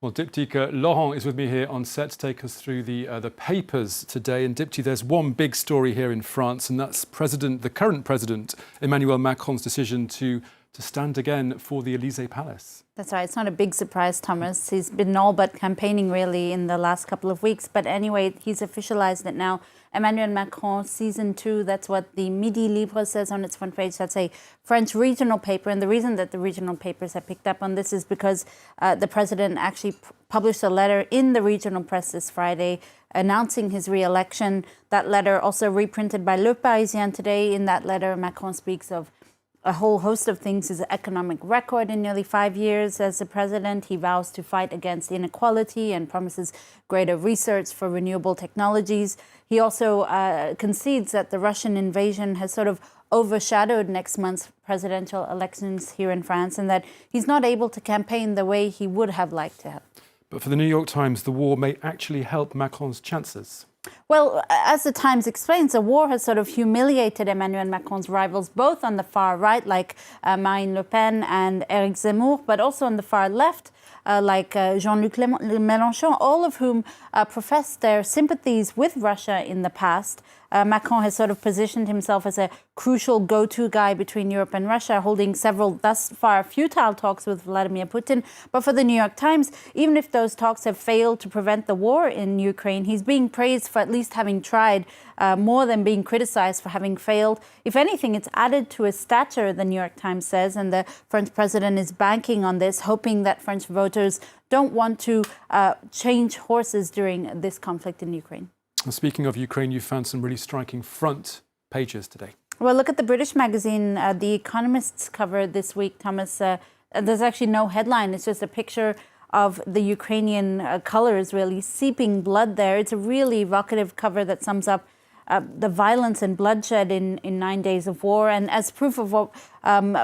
Well, Diptyque Laurent is with me here on set to take us through the papers today. And Diptyque, there's one big story here in France, and that's the current President Emmanuel Macron's decision to stand again for the Élysée Palace. That's right. It's not a big surprise, Thomas. He's been all but campaigning really in the last couple of weeks. But anyway, he's officialized it now. Emmanuel Macron, season 2, that's what the Midi Libre says on its front page. That's a French regional paper. And the reason that the regional papers have picked up on this is because the president actually published a letter in the regional press this Friday announcing his re-election. That letter also reprinted by Le Parisien today. In that letter, Macron speaks of a whole host of things, his economic record in nearly 5 years as the president. He vows to fight against inequality and promises greater research for renewable technologies. He also concedes that the Russian invasion has sort of overshadowed next month's presidential elections here in France and that he's not able to campaign the way he would have liked to have. But for the New York Times, the war may actually help Macron's chances. Well, as the Times explains, the war has sort of humiliated Emmanuel Macron's rivals, both on the far right, like Marine Le Pen and Éric Zemmour, but also on the far left, like Jean-Luc Mélenchon, all of whom professed their sympathies with Russia in the past. Macron has sort of positioned himself as a crucial go-to guy between Europe and Russia, holding several thus far futile talks with Vladimir Putin. But for the New York Times, even if those talks have failed to prevent the war in Ukraine, he's being praised for at least having tried, more than being criticized for having failed. If anything, it's added to his stature, the New York Times says, and the French president is banking on this, hoping that French voters don't want to change horses during this conflict in Ukraine. Speaking of Ukraine, you found some really striking front pages today. Well, look at the British magazine, The Economist's cover this week, Thomas. There's actually no headline. It's just a picture of the Ukrainian colors really seeping blood there. It's a really evocative cover that sums up the violence and bloodshed in 9 days of war. And as proof of what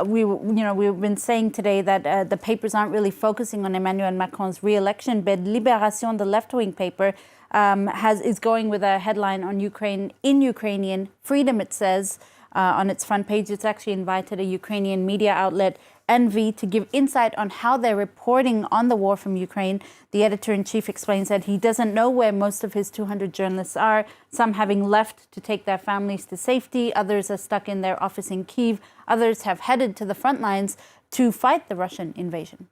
we've been saying today, that the papers aren't really focusing on Emmanuel Macron's re-election bid, Libération, the left-wing paper, is going with a headline on Ukraine in Ukrainian. Freedom, it says on its front page. It's actually invited a Ukrainian media outlet, NV, to give insight on how they're reporting on the war from Ukraine. The editor-in-chief explains that he doesn't know where most of his 200 journalists are, some having left to take their families to safety, others are stuck in their office in Kyiv, others have headed to the front lines to fight the Russian invasion.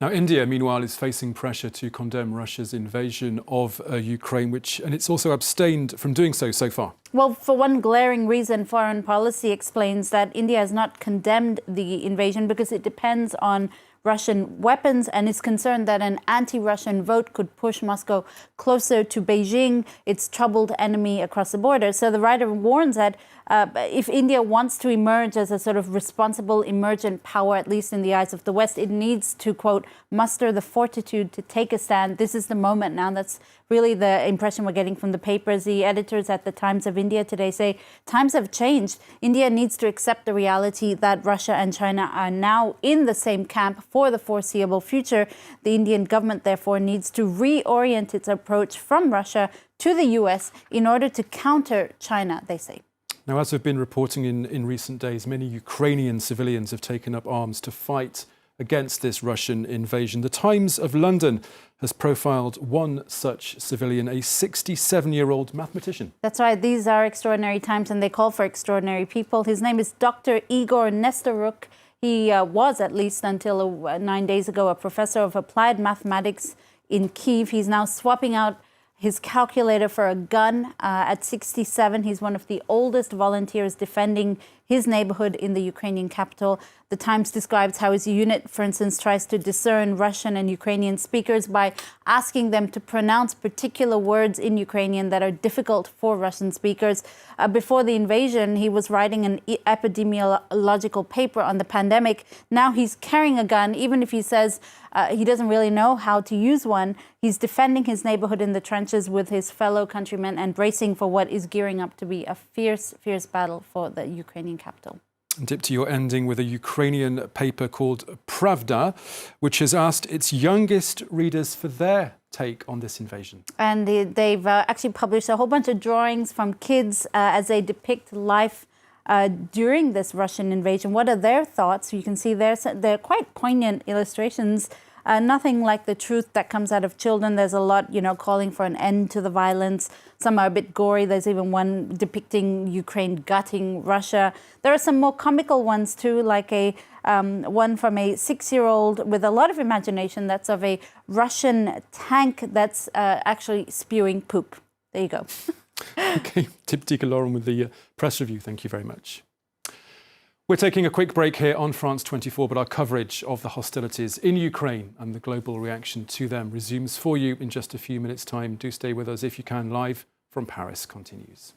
Now, India, meanwhile, is facing pressure to condemn Russia's invasion of Ukraine, and it's also abstained from doing so far. Well, for one glaring reason, foreign policy explains that India has not condemned the invasion because it depends on Russian weapons and is concerned that an anti-Russian vote could push Moscow closer to Beijing, its troubled enemy across the border. So the writer warns that if India wants to emerge as a sort of responsible emergent power, at least in the eyes of the West, it needs to, quote, muster the fortitude to take a stand. This is the moment now. That's really the impression we're getting from the papers. The editors at the Times of India today say times have changed. India needs to accept the reality that Russia and China are now in the same camp for the foreseeable future. The Indian government, therefore, needs to reorient its approach from Russia to the US in order to counter China, they say. Now, as we've been reporting in recent days, many Ukrainian civilians have taken up arms to fight against this Russian invasion. The Times of London has profiled one such civilian, a 67-year-old mathematician. That's right. These are extraordinary times and they call for extraordinary people. His name is Dr. Igor Nestoruk. He was, at least until 9 days ago, a professor of applied mathematics in Kyiv. He's now swapping out his calculator for a gun. At 67, he's one of the oldest volunteers defending his neighborhood in the Ukrainian capital. The Times describes how his unit, for instance, tries to discern Russian and Ukrainian speakers by asking them to pronounce particular words in Ukrainian that are difficult for Russian speakers. Before the invasion, he was writing an epidemiological paper on the pandemic. Now he's carrying a gun, even if he says he doesn't really know how to use one. He's defending his neighborhood in the trenches with his fellow countrymen and bracing for what is gearing up to be a fierce battle for the Ukrainian capital. Diptyque, you're ending with a Ukrainian paper called Pravda, which has asked its youngest readers for their take on this invasion. And they've actually published a whole bunch of drawings from kids as they depict life during this Russian invasion. What are their thoughts? You can see they're quite poignant illustrations. Nothing like the truth that comes out of children. There's a lot, calling for an end to the violence. Some are a bit gory. There's even one depicting Ukraine gutting Russia. There are some more comical ones too, like one from a 6-year-old with a lot of imagination. That's of a Russian tank that's actually spewing poop. There you go. Okay, Tiptika Lauren with the press review. Thank you very much. We're taking a quick break here on France 24, but our coverage of the hostilities in Ukraine and the global reaction to them resumes for you in just a few minutes' time. Do stay with us if you can. Live from Paris continues.